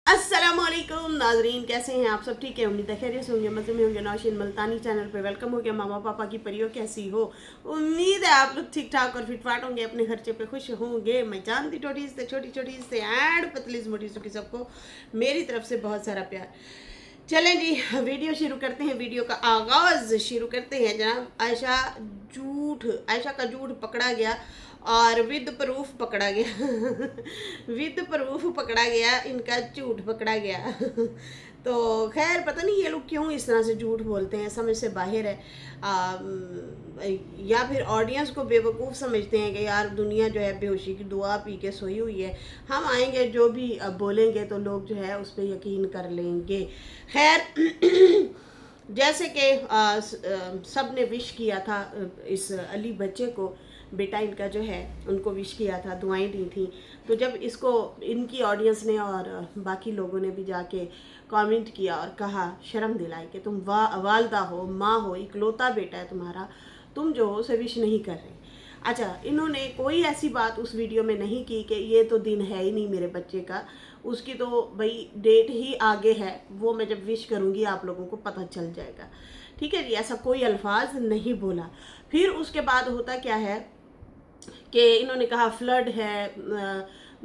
अस्सलामुअलैकुम नाजरीन, कैसे हैं आप सब? ठीक है, उम्मीद है खैरियत से होंगे, मज़े में होंगे। नौशीन मुल्तानी चैनल पे वेलकम हो गया। मामा पापा की परियों कैसी हो? उम्मीद है आप लोग ठीक ठाक और फिट फाट होंगे, अपने खर्चे पे खुश होंगे। मैं जानती टोटी से छोटी छोटी से एंड पतली से मोटी की सबको मेरी तरफ से बहुत सारा प्यार। चलें जी, वीडियो शुरू करते हैं। वीडियो का आगाज़ शुरू करते हैं जनाब। आयशा का झूठ पकड़ा गया और विद प्रूफ पकड़ा गया। विद प्रूफ पकड़ा गया, इनका झूठ पकड़ा गया। तो खैर पता नहीं ये लोग क्यों इस तरह से झूठ बोलते हैं, समझ से बाहर है। या फिर ऑडियंस को बेवकूफ़ समझते हैं कि यार दुनिया जो है बेहोशी की दुआ पी के सोई हुई है, हम आएंगे जो भी बोलेंगे तो लोग जो है उस पर यकीन कर लेंगे। खैर जैसे कि सब ने विश किया था इस अली बच्चे को, बेटा इनका जो है उनको विश किया था, दुआएं दी थी। तो जब इसको इनकी ऑडियंस ने और बाकी लोगों ने भी जाके कमेंट किया और कहा, शर्म दिलाई कि तुम वालदा हो, माँ हो, इकलौता बेटा है तुम्हारा, तुम जो हो उसे विश नहीं कर रहे। अच्छा, इन्होंने कोई ऐसी बात उस वीडियो में नहीं की कि ये तो दिन है ही नहीं मेरे बच्चे का, उसकी तो भाई डेट ही आगे है, वो मैं जब विश करूँगी आप लोगों को पता चल जाएगा। ठीक है जी, ऐसा कोई अल्फाज नहीं बोला। फिर उसके बाद होता क्या है कि इन्होंने कहा फ्लड है,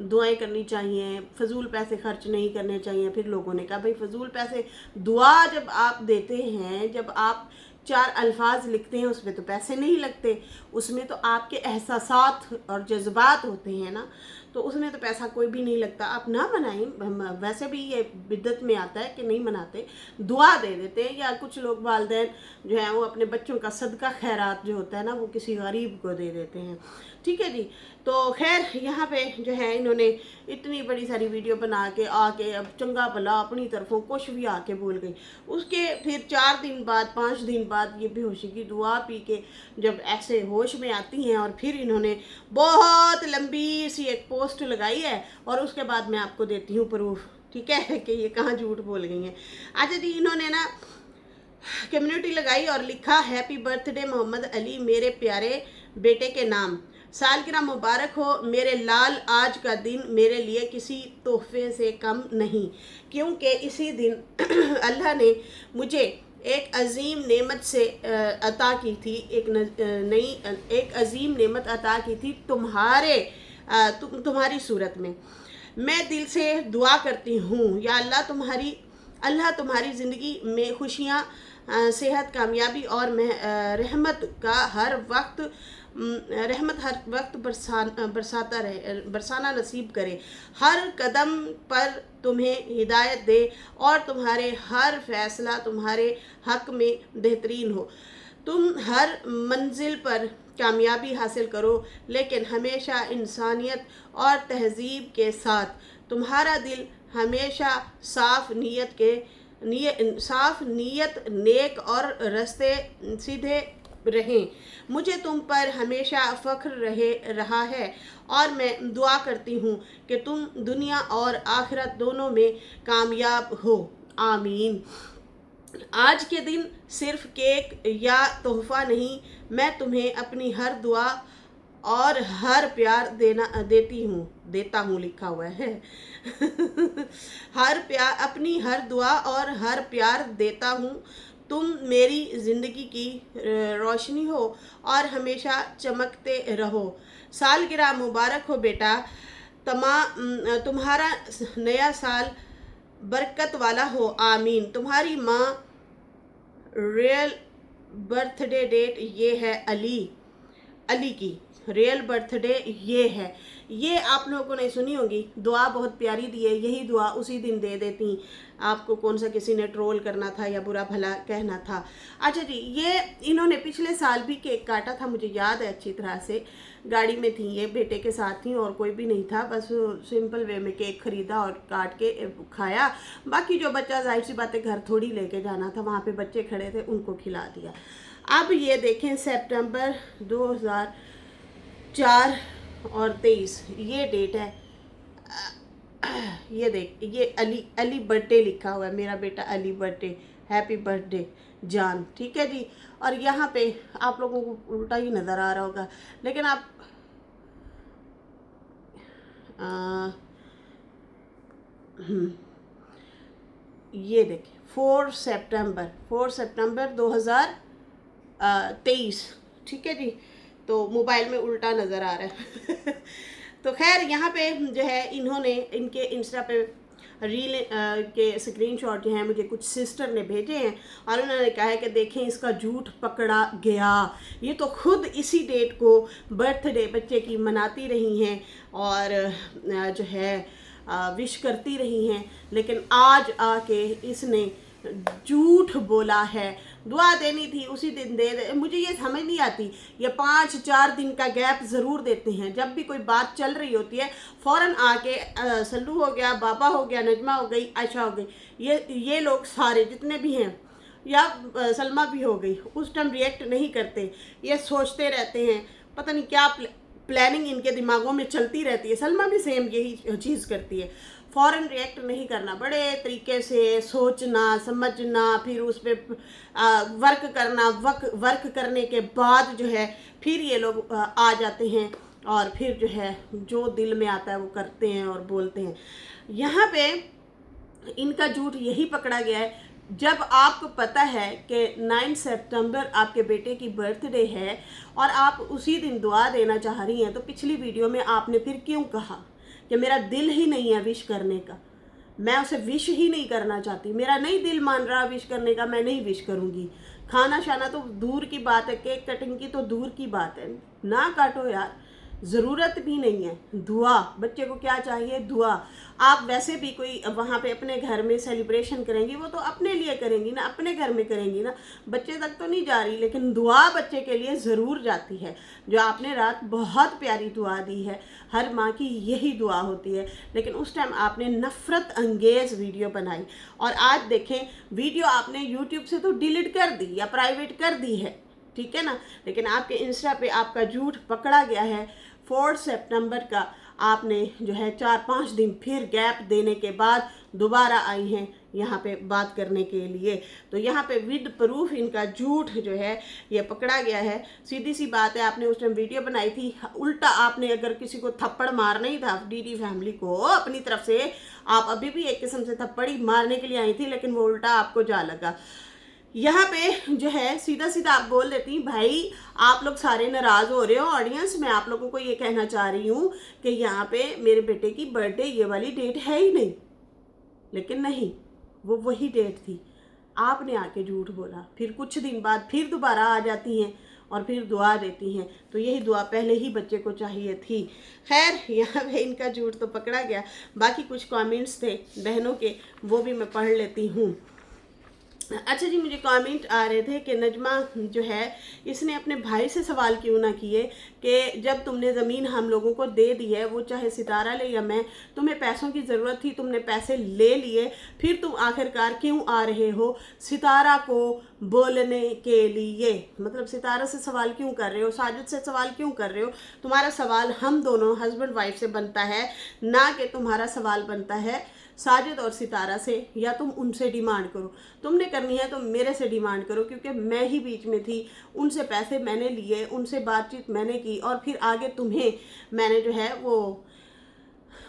दुआएं करनी चाहिए, फजूल पैसे खर्च नहीं करने चाहिए। फिर लोगों ने कहा भाई फजूल पैसे, दुआ जब आप देते हैं, जब आप चार अल्फाज लिखते हैं उसमें तो पैसे नहीं लगते, उसमें तो आपके एहसासात और जज्बात होते हैं ना, तो उसमें तो पैसा कोई भी नहीं लगता। आप ना मनाएं, वैसे भी ये बिद्दत में आता है कि नहीं मनाते, दुआ दे देते हैं। या कुछ लोग वालदैन जो है वो अपने बच्चों का सदका खैरात जो होता है ना वो किसी गरीब को दे देते हैं। ठीक है जी। तो खैर यहाँ पे जो है इन्होंने इतनी बड़ी सारी वीडियो बना के आके अब चंगा भला अपनी तरफों कुछ भी आके बोल गई। उसके फिर 4 दिन बाद 5 दिन बाद ये बेहोशी की दुआ पी के जब ऐसे होश में आती हैं और फिर इन्होंने बहुत लंबी सी एक पोस्ट लगाई है और उसके बाद मैं आपको देती हूँ प्रूफ, ठीक है, कि ये कहाँ झूठ बोल गई हैं। अच्छा जी, इन्होंने ना कम्युनिटी लगाई और लिखा, हैप्पी बर्थडे मोहम्मद अली, मेरे प्यारे बेटे के नाम, सालगिरह मुबारक हो मेरे लाल, आज का दिन मेरे लिए किसी तोहफे से कम नहीं, क्योंकि इसी दिन अल्लाह ने मुझे एक अजीम नेमत से अता की थी, एक अजीम नेमत अता की थी तुम्हारी सूरत में। मैं दिल से दुआ करती हूँ या अल्लाह तुम्हारी ज़िंदगी में खुशियाँ, सेहत, कामयाबी और रहमत हर वक्त बरसाना नसीब करे, हर कदम पर तुम्हें हिदायत दे और तुम्हारे हर फैसला तुम्हारे हक में बेहतरीन हो। तुम हर मंजिल पर कामयाबी हासिल करो, लेकिन हमेशा इंसानियत और तहजीब के साथ। तुम्हारा दिल हमेशा साफ नीयत, नेक और रास्ते सीधे रहें। मुझे तुम पर हमेशा फ़ख्र रहा है और मैं दुआ करती हूँ कि तुम दुनिया और आखिरत दोनों में कामयाब हो, आमीन। आज के दिन सिर्फ केक या तोहफा नहीं, मैं तुम्हें अपनी हर दुआ और हर प्यार देता हूँ लिखा हुआ है। अपनी हर दुआ और हर प्यार देता हूँ। तुम मेरी ज़िंदगी की रोशनी हो और हमेशा चमकते रहो। सालगिरह मुबारक हो बेटा, तुम्हारा नया साल बरकत वाला हो, आमीन। तुम्हारी माँ रियल बर्थडे डेट ये है, अली की रियल बर्थडे ये है। ये आप लोगों ने सुनी होगी, दुआ बहुत प्यारी दी है, यही दुआ उसी दिन दे देती। आपको कौन सा किसी ने ट्रोल करना था या बुरा भला कहना था। अच्छा जी, ये इन्होंने पिछले साल भी केक काटा था, मुझे याद है अच्छी तरह से। गाड़ी में थी ये, बेटे के साथ थी और कोई भी नहीं था, बस सिंपल वे में केक खरीदा और काट के खाया। बाकी जो बच्चा, जाहिर सी बातें घर थोड़ी लेके जाना था, वहाँ पे बच्चे खड़े थे उनको खिला दिया। अब ये देखें, सितंबर 2004 और 23 ये डेट है। ये देख, ये अली बर्थडे लिखा हुआ है, मेरा बेटा अली बर्थडे, हैप्पी बर्थडे जान, ठीक है जी। और यहाँ पे आप लोगों को उल्टा ही नज़र आ रहा होगा, लेकिन आप आ, ये देखिए 4 सितंबर 2023, ठीक है जी। तो मोबाइल में उल्टा नज़र आ रहा है तो खैर यहाँ पे जो है इन्होंने इनके इंस्टा पे रील के स्क्रीनशॉट जो हैं मुझे कुछ सिस्टर ने भेजे हैं और उन्होंने कहा है कि देखें इसका झूठ पकड़ा गया। ये तो खुद इसी डेट को बर्थडे बच्चे की मनाती रही हैं और जो है विश करती रही हैं, लेकिन आज आके इसने झूठ बोला है। दुआ देनी थी उसी दिन दे दे। मुझे ये समझ नहीं आती, ये 5-4 दिन का गैप ज़रूर देते हैं। जब भी कोई बात चल रही होती है फ़ौरन आके सल्लू हो गया, बाबा हो गया, नजमा हो गई, आयशा हो गई, ये लोग सारे जितने भी हैं, या सलमा भी हो गई, उस टाइम रिएक्ट नहीं करते। ये सोचते रहते हैं, पता नहीं क्या प्लानिंग इनके दिमागों में चलती रहती है। सलमा भी सेम यही चीज़ करती है, फ़ौरन रिएक्ट नहीं करना, बड़े तरीके से सोचना समझना, फिर उस पर वर्क करना, वर्क करने के बाद जो है फिर ये लोग आ जाते हैं और फिर जो है जो दिल में आता है वो करते हैं और बोलते हैं। यहाँ पे इनका झूठ यही पकड़ा गया है। जब आपको पता है कि 9 सितंबर आपके बेटे की बर्थडे है और आप उसी दिन दुआ देना चाह रही हैं, तो पिछली वीडियो में आपने फिर क्यों कहा कि मेरा दिल ही नहीं है विश करने का, मैं उसे विश ही नहीं करना चाहती, मेरा नहीं दिल मान रहा विश करने का, मैं नहीं विश करूँगी। खाना शाना तो दूर की बात है, केक कटिंग की तो दूर की बात है, ना काटो यार, ज़रूरत भी नहीं है। दुआ, बच्चे को क्या चाहिए? दुआ। आप वैसे भी कोई वहाँ पे अपने घर में सेलिब्रेशन करेंगी, वो तो अपने लिए करेंगी ना, अपने घर में करेंगी ना, बच्चे तक तो नहीं जा रही, लेकिन दुआ बच्चे के लिए ज़रूर जाती है। जो आपने रात बहुत प्यारी दुआ दी है, हर माँ की यही दुआ होती है, लेकिन उस टाइम आपने नफ़रत अंगेज़ वीडियो बनाई और आज देखें वीडियो आपने यूट्यूब से तो डिलीट कर दी या प्राइवेट कर दी है, ठीक है ना, लेकिन आपके इंस्टा पे आपका झूठ पकड़ा गया है। 4 सितंबर का आपने जो है 4-5 दिन फिर गैप देने के बाद दोबारा आई हैं यहाँ पे बात करने के लिए। तो यहाँ पे विद प्रूफ इनका झूठ जो है ये पकड़ा गया है। सीधी सी बात है, आपने उस टाइम वीडियो बनाई थी, उल्टा आपने अगर किसी को थप्पड़ मारना ही था डीडी फैमिली को अपनी तरफ से, आप अभी भी एक किस्म से थप्पड़ ही मारने के लिए आई थी, लेकिन वो उल्टा आपको जा लगा। यहाँ पे जो है सीधा सीधा आप बोल देती भाई आप लोग सारे नाराज़ हो रहे हो ऑडियंस, मैं आप लोगों को ये कहना चाह रही हूँ कि यहाँ पे मेरे बेटे की बर्थडे ये वाली डेट है ही नहीं, लेकिन नहीं, वो वही डेट थी। आपने आके झूठ बोला, फिर कुछ दिन बाद फिर दोबारा आ जाती हैं और फिर दुआ देती हैं, तो यही दुआ पहले ही बच्चे को चाहिए थी। खैर यहाँ पे इनका झूठ तो पकड़ा गया। बाकी कुछ कमेंट्स थे बहनों के, वो भी मैं पढ़ लेती हूँ। अच्छा जी, मुझे कमेंट आ रहे थे कि नजमा जो है इसने अपने भाई से सवाल क्यों ना किए कि जब तुमने ज़मीन हम लोगों को दे दी है, वो चाहे सितारा ले या मैं, तुम्हें पैसों की ज़रूरत थी, तुमने पैसे ले लिए, फिर तुम आखिरकार क्यों आ रहे हो सितारा को बोलने के लिए? मतलब सितारा से सवाल क्यों कर रहे हो, साजिद से सवाल क्यों कर रहे हो? तुम्हारा सवाल हम दोनों हस्बैंड वाइफ से बनता है, ना कि तुम्हारा सवाल बनता है साजिद और सितारा से, या तुम उनसे डिमांड करो। तुमने करनी है तो मेरे से डिमांड करो, क्योंकि मैं ही बीच में थी, उनसे पैसे मैंने लिए, उनसे बातचीत मैंने की और फिर आगे तुम्हें मैंने जो है वो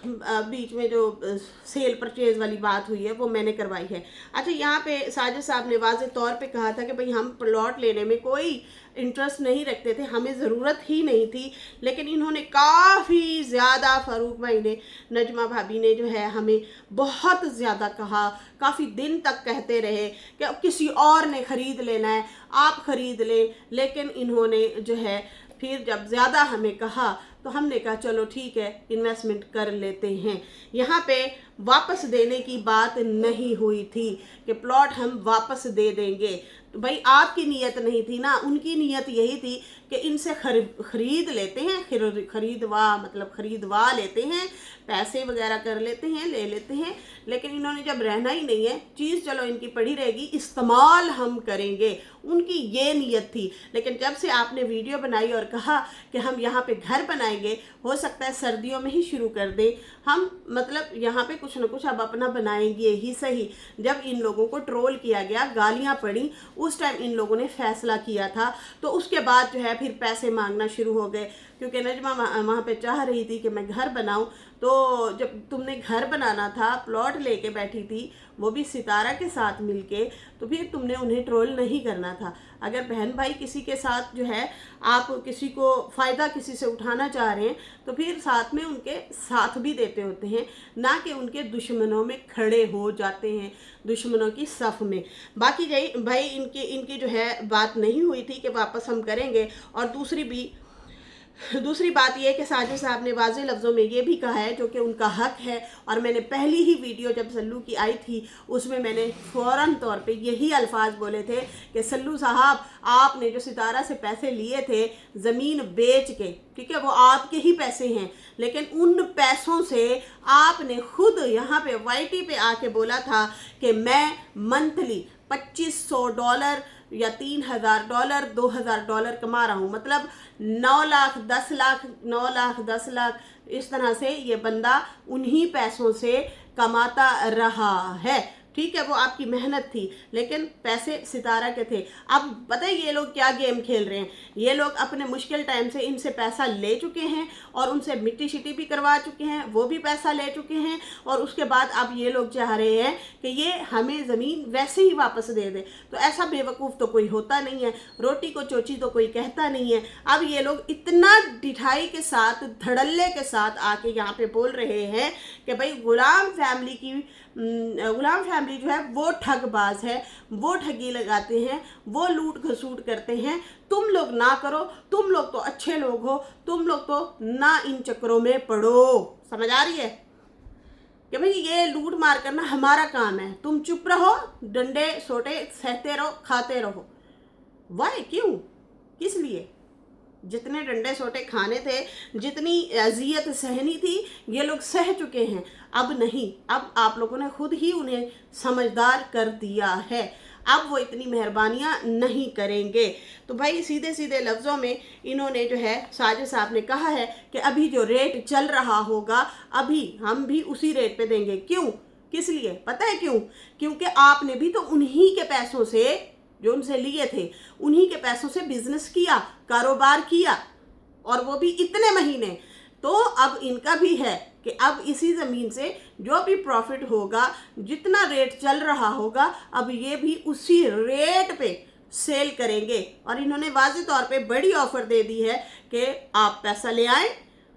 बीच में जो सेल परचेज वाली बात हुई है वो मैंने करवाई है। अच्छा, यहाँ पे साजिद साहब ने वाज़े तौर पे कहा था कि भाई हम प्लॉट लेने में कोई इंटरेस्ट नहीं रखते थे, हमें ज़रूरत ही नहीं थी, लेकिन इन्होंने काफ़ी ज़्यादा फ़ारूक भाई ने, नजमा भाभी ने जो है हमें बहुत ज़्यादा कहा, काफ़ी दिन तक कहते रहे कि किसी और ने ख़रीद लेना है, आप ख़रीद लें, लेकिन इन्होंने जो है फिर जब ज़्यादा हमें कहा तो हमने कहा चलो ठीक है इन्वेस्टमेंट कर लेते हैं। यहाँ पे वापस देने की बात नहीं हुई थी कि प्लॉट हम वापस दे देंगे, तो भाई आपकी नीयत नहीं थी ना, उनकी नीयत यही थी कि इनसे खरीद लेते हैं, खरीदवा लेते हैं, पैसे वगैरह कर लेते हैं, ले लेते हैं, लेकिन इन्होंने जब रहना ही नहीं है, चीज़ चलो इनकी पड़ी रहेगी, इस्तेमाल हम करेंगे, उनकी ये नीयत थी। लेकिन जब से आपने वीडियो बनाई और कहा कि हम यहाँ पे घर बनाएंगे, हो सकता है सर्दियों में ही शुरू कर दें हम, मतलब यहाँ पे कुछ न कुछ अब अपना बनाएंगे ही सही। जब इन लोगों को ट्रोल किया गया, गालियाँ पड़ी, उस टाइम इन लोगों ने फैसला किया था, तो उसके बाद जो है फिर पैसे मांगना शुरू हो गए, क्योंकि नजमा वहाँ पे चाह रही थी कि मैं घर बनाऊं। तो जब तुमने घर बनाना था, प्लॉट लेके बैठी थी, वो भी सितारा के साथ मिलके, तो फिर तुमने उन्हें ट्रोल नहीं करना था। अगर बहन भाई किसी के साथ जो है आप किसी को फ़ायदा किसी से उठाना चाह रहे हैं तो फिर साथ में उनके साथ भी देते होते हैं, ना कि उनके दुश्मनों में खड़े हो जाते हैं, दुश्मनों की सफ़ में। बाकी भाई इनकी जो है बात नहीं हुई थी कि वापस हम करेंगे। और दूसरी बात यह कि साजिद साहब ने वाज़ेह लफ्ज़ों में ये भी कहा है, जो कि उनका हक है। और मैंने पहली ही वीडियो जब सल्लू की आई थी उसमें मैंने फ़ौरन तौर पे यही अल्फाज बोले थे कि सल्लू साहब आपने जो सितारा से पैसे लिए थे ज़मीन बेच के, ठीक है, वो आपके ही पैसे हैं, लेकिन उन पैसों से आपने खुद यहाँ पे YT पे आके बोला था कि मैं मंथली $2500 या $3000 $2000 कमा रहा हूँ। मतलब 9 लाख 10 लाख 9 लाख 10 लाख इस तरह से ये बंदा उन्हीं पैसों से कमाता रहा है, ठीक है। वो आपकी मेहनत थी, लेकिन पैसे सितारा के थे। अब पता है ये लोग क्या गेम खेल रहे हैं, ये लोग अपने मुश्किल टाइम से इनसे पैसा ले चुके हैं और उनसे मिट्टी शिट्टी भी करवा चुके हैं, वो भी पैसा ले चुके हैं, और उसके बाद अब ये लोग चाह रहे हैं कि ये हमें ज़मीन वैसे ही वापस दे दे। तो ऐसा बेवकूफ़ तो कोई होता नहीं है, रोटी को चोची तो कोई कहता नहीं है। अब ये लोग इतना ढिठाई के साथ, धड़ल्ले के साथ आके यहाँ पे बोल रहे हैं कि भाई गुलाम फैमिली जो है वो ठगबाज है, वो ठगी लगाते हैं, वो लूट घसूट करते हैं। तुम लोग ना करो, तुम लोग तो अच्छे लोग हो, तुम लोग तो ना इन चक्करों में पड़ो। समझ आ रही है कि भाई ये लूट मार करना हमारा काम है, तुम चुप रहो, डंडे सोटे सहते रहो, खाते रहो। वाई, क्यों, किस लिए? जितने डंडे सोटे खाने थे, जितनी अजियत सहनी थी, ये लोग सह चुके हैं। अब नहीं, अब आप लोगों ने खुद ही उन्हें समझदार कर दिया है, अब वो इतनी मेहरबानियाँ नहीं करेंगे। तो भाई सीधे सीधे लफ्ज़ों में इन्होंने जो है, साजिद साहब ने कहा है कि अभी जो रेट चल रहा होगा अभी हम भी उसी रेट पे देंगे। क्यों, किस लिए पता है क्यों? क्योंकि आपने भी तो उन्हीं के पैसों से, जो उनसे लिए थे, उन्हीं के पैसों से बिजनेस किया, कारोबार किया, और वो भी इतने महीने। तो अब इनका भी है कि अब इसी ज़मीन से जो भी प्रॉफिट होगा, जितना रेट चल रहा होगा, अब ये भी उसी रेट पे सेल करेंगे। और इन्होंने वाज़ेह तौर पे बड़ी ऑफ़र दे दी है कि आप पैसा ले आएँ,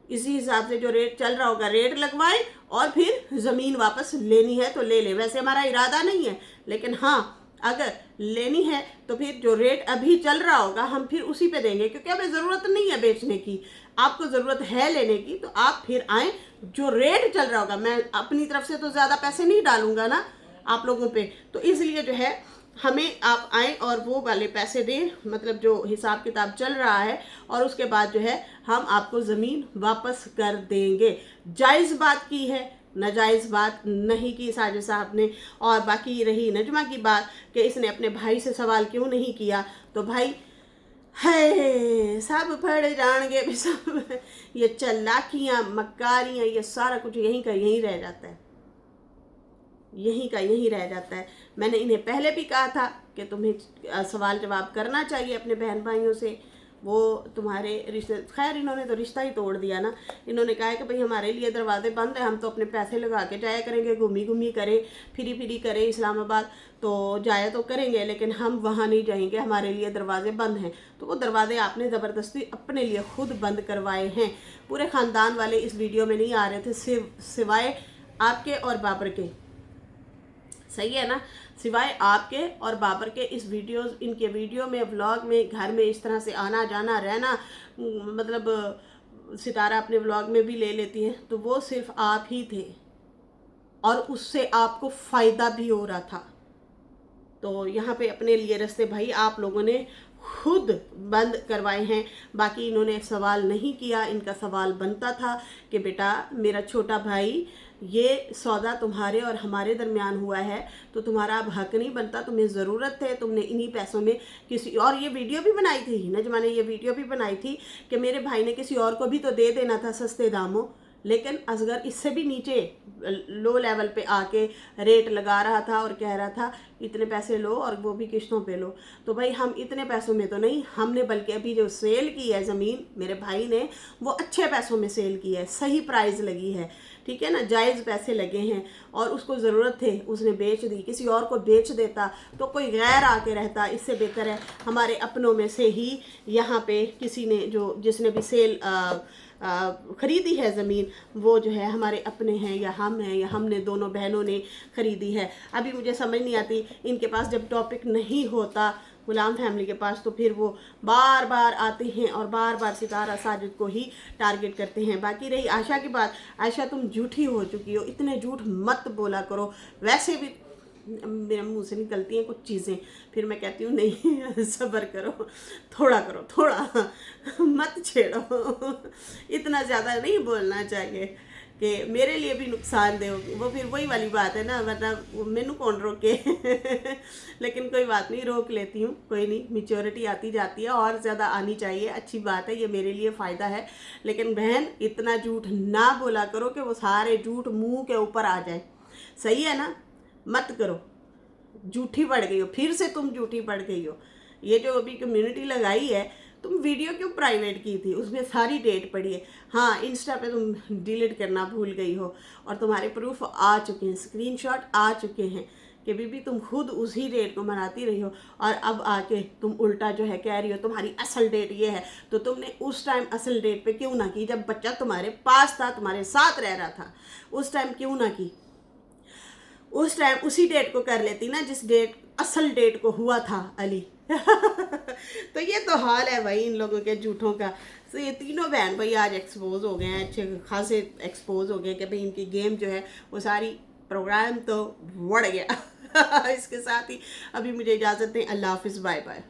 इसी हिसाब से जो रेट चल रहा होगा रेट लगवाएं, और फिर ज़मीन वापस लेनी है तो ले लें। वैसे हमारा इरादा नहीं है, लेकिन हाँ अगर लेनी है तो फिर जो रेट अभी चल रहा होगा हम फिर उसी पे देंगे, क्योंकि हमें ज़रूरत नहीं है बेचने की, आपको ज़रूरत है लेने की, तो आप फिर आएँ, जो रेट चल रहा होगा। मैं अपनी तरफ से तो ज़्यादा पैसे नहीं डालूंगा ना आप लोगों पे, तो इसलिए जो है हमें आप आएँ और वो वाले पैसे दें, मतलब जो हिसाब किताब चल रहा है, और उसके बाद जो है हम आपको ज़मीन वापस कर देंगे। जायज़ बात की है, नाजायज़ बात नहीं की साजिद साहब ने। और बाकी रही नजमा की बात कि इसने अपने भाई से सवाल क्यों नहीं किया, तो भाई है सब पढ़ जाएंगे भी सब, ये चालाकियाँ मक्कारियाँ ये सारा कुछ यहीं का यहीं रह जाता है, यहीं का यहीं रह जाता है। मैंने इन्हें पहले भी कहा था कि तुम्हें सवाल जवाब करना चाहिए अपने बहन भाइयों से, वो तुम्हारे रिश्ते, खैर इन्होंने तो रिश्ता ही तोड़ दिया ना। इन्होंने कहा है कि भाई हमारे लिए दरवाजे बंद है, हम तो अपने पैसे लगा के जाया करेंगे, घूमी करें, फिरी करें इस्लामाबाद, तो जाया तो करेंगे, लेकिन हम वहाँ नहीं जाएंगे, हमारे लिए दरवाजे बंद हैं। तो वो दरवाजे आपने ज़बरदस्ती अपने लिए खुद बंद करवाए हैं। पूरे ख़ानदान वाले इस वीडियो में नहीं आ रहे थे, सिवाय आपके और बाबर के, सही है ना, सिवाय आपके और बाबर के। इनके वीडियो में, व्लॉग में, घर में इस तरह से आना जाना रहना, मतलब सितारा अपने व्लॉग में भी ले लेती है, तो वो सिर्फ आप ही थे, और उससे आपको फ़ायदा भी हो रहा था। तो यहाँ पे अपने लिए रास्ते भाई आप लोगों ने खुद बंद करवाए हैं। बाकी इन्होंने सवाल नहीं किया, इनका सवाल बनता था कि बेटा मेरा छोटा भाई, ये सौदा तुम्हारे और हमारे दरमियान हुआ है, तो तुम्हारा अब हक नहीं बनता, तुम्हें ज़रूरत है, तुमने इन्हीं पैसों में किसी और, ये वीडियो भी बनाई थी नजमा ने, ये वीडियो भी बनाई थी कि मेरे भाई ने किसी और को भी तो दे देना था सस्ते दामों, لیکن اصغر اس سے بھی نیچے لو لیول پہ آ کے ریٹ لگا رہا تھا اور کہہ رہا تھا اتنے پیسے لو اور وہ بھی قسطوں پہ لو. تو بھائی ہم اتنے پیسوں میں تو نہیں, ہم نے بلکہ ابھی جو سیل کی ہے زمین میرے بھائی نے وہ اچھے پیسوں میں سیل کی ہے, صحیح پرائز لگی ہے, ٹھیک ہے نا, جائز پیسے لگے ہیں, اور اس کو ضرورت تھے اس نے بیچ دی. کسی اور کو بیچ دیتا تو کوئی غیر آ کے رہتا, اس سے بہتر ہے ہمارے اپنوں میں سے ہی یہاں پہ کسی نے جس نے بھی سیل خریدی ہے زمین, وہ جو ہے ہمارے اپنے ہیں یا ہم نے دونوں بہنوں نے خریدی ہے. ابھی مجھے سمجھ نہیں آتی ان کے پاس جب ٹاپک نہیں ہوتا غلام فیملی کے پاس, تو پھر وہ بار بار آتے ہیں اور بار بار ستارہ ساجد کو ہی ٹارگٹ کرتے ہیں. باقی رہی عائشہ کی بات, عائشہ تم جھوٹی ہو چکی ہو, اتنے جھوٹ مت بولا کرو. ویسے بھی میرے منہ سے نکلتی ہیں کچھ چیزیں, پھر میں کہتی ہوں نہیں صبر کرو, تھوڑا مت چھیڑو, اتنا زیادہ نہیں بولنا چاہیے کہ میرے لیے بھی نقصان دہ ہوگی. وہ پھر وہی والی بات ہے نا, ورنہ مینوں کون روکے. لیکن کوئی بات نہیں, روک لیتی ہوں, کوئی نہیں, میچورٹی آتی جاتی ہے, اور زیادہ آنی چاہیے, اچھی بات ہے, یہ میرے لیے فائدہ ہے. لیکن بہن اتنا جھوٹ نہ بولا کرو کہ وہ سارے جھوٹ منہ کے اوپر آ جائے, صحیح ہے نا, مت کرو. جھوٹی پڑ گئی ہو, پھر سے تم جھوٹی پڑ گئی ہو. یہ جو ابھی کمیونٹی لگائی ہے, تم ویڈیو کیوں پرائیویٹ کی تھی, اس میں ساری ڈیٹ پڑی ہے. ہاں انسٹا پہ تم ڈیلیٹ کرنا بھول گئی ہو, اور تمہارے پروف آ چکے ہیں, اسکرین شاٹ آ چکے ہیں کہ بی تم خود اسی ڈیٹ کو مناتی رہی ہو, اور اب آ کے تم الٹا جو ہے کہہ رہی ہو تمہاری اصل ڈیٹ یہ ہے. تو تم نے اس ٹائم اصل ڈیٹ پہ کیوں نہ کی, جب بچہ تمہارے پاس تھا, تمہارے ساتھ رہ رہا تھا, اس ٹائم کیوں نہ کی. اس ٹائم اسی ڈیٹ کو کر لیتی نا جس ڈیٹ اصل ڈیٹ کو ہوا تھا علی. تو یہ تو حال ہے بھائی ان لوگوں کے جھوٹوں کا. تو یہ تینوں بہن بھائی آج ایکسپوز ہو گئے ہیں, اچھے خاصے ایکسپوز ہو گئے کہ بھائی ان کی گیم جو ہے وہ ساری پروگرام تو بڑھ گیا. اس کے ساتھ ہی ابھی مجھے اجازت دیں, اللہ حافظ, بائے بائے.